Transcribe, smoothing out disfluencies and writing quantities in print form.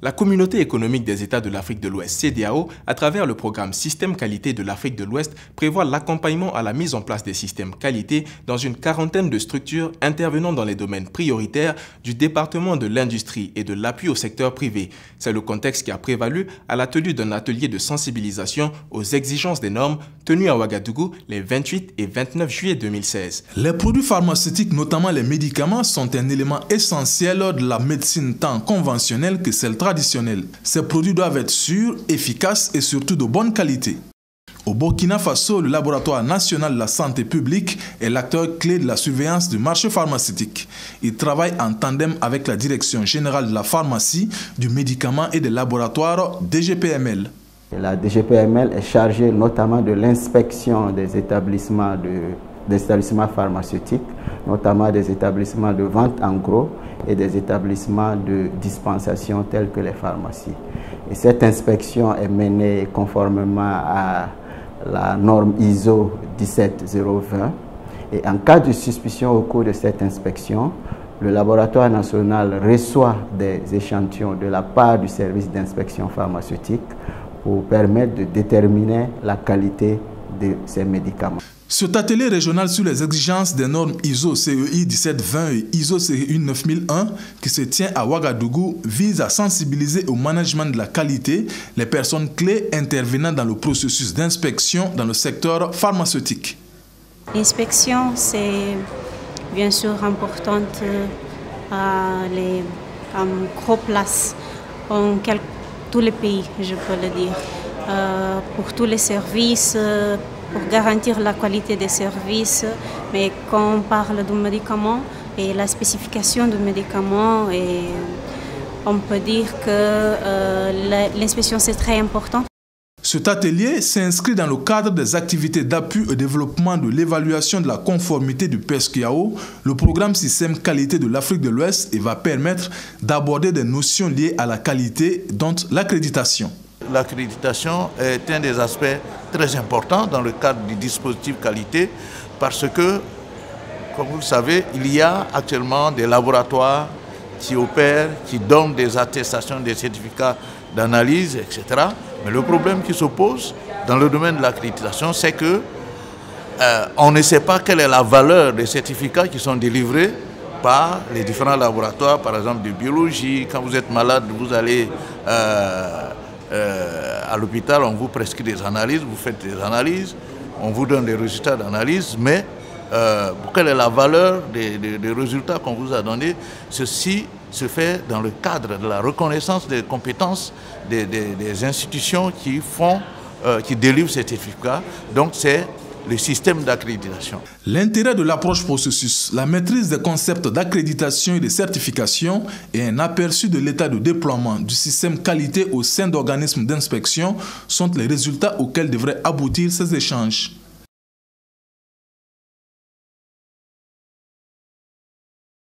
La Communauté économique des États de l'Afrique de l'Ouest, CEDEAO, à travers le programme Système Qualité de l'Afrique de l'Ouest, prévoit l'accompagnement à la mise en place des systèmes qualité dans une quarantaine de structures intervenant dans les domaines prioritaires du département de l'industrie et de l'appui au secteur privé. C'est le contexte qui a prévalu à la tenue d'un atelier de sensibilisation aux exigences des normes tenu à Ouagadougou les 28 et 29 juillet 2016. Les produits pharmaceutiques, notamment les médicaments, sont un élément essentiel de la médecine tant conventionnelle que celle traditionnelle. Ces produits doivent être sûrs, efficaces et surtout de bonne qualité. Au Burkina Faso, le laboratoire national de la santé publique est l'acteur clé de la surveillance du marché pharmaceutique. Il travaille en tandem avec la direction générale de la pharmacie, du médicament et des laboratoires DGPML. La DGPML est chargée notamment de l'inspection des établissements pharmaceutiques, notamment des établissements de vente en gros et des établissements de dispensation tels que les pharmacies. Et cette inspection est menée conformément à la norme ISO 17020. Et en cas de suspicion au cours de cette inspection, le laboratoire national reçoit des échantillons de la part du service d'inspection pharmaceutique pour permettre de déterminer la qualité de ces médicaments. Cet atelier régional sur les exigences des normes ISO CEI 1720 et ISO CEI 9001 qui se tient à Ouagadougou vise à sensibiliser au management de la qualité les personnes clés intervenant dans le processus d'inspection dans le secteur pharmaceutique. L'inspection, c'est bien sûr importante en gros place en tous les pays, je peux le dire, pour tous les services, pour garantir la qualité des services. Mais quand on parle de médicaments et la spécification du médicament, on peut dire que l'inspection c'est très important. Cet atelier s'inscrit dans le cadre des activités d'appui au développement de l'évaluation de la conformité du PESCIAO, le programme Système Qualité de l'Afrique de l'Ouest, et va permettre d'aborder des notions liées à la qualité, dont l'accréditation. L'accréditation est un des aspects très importants dans le cadre du dispositif qualité parce que, comme vous le savez, il y a actuellement des laboratoires qui opèrent, qui donnent des attestations, des certificats d'analyse, etc. Mais le problème qui se pose dans le domaine de l'accréditation, c'est que on ne sait pas quelle est la valeur des certificats qui sont délivrés par les différents laboratoires, par exemple de biologie. Quand vous êtes malade, vous allez à l'hôpital, on vous prescrit des analyses, vous faites des analyses, on vous donne des résultats d'analyse, mais quelle est la valeur des résultats qu'on vous a donnés? Ceci se fait dans le cadre de la reconnaissance des compétences des institutions qui délivrent ces certificats. Donc c'est le système d'accréditation. L'intérêt de l'approche processus, la maîtrise des concepts d'accréditation et de certification et un aperçu de l'état de déploiement du système qualité au sein d'organismes d'inspection sont les résultats auxquels devraient aboutir ces échanges.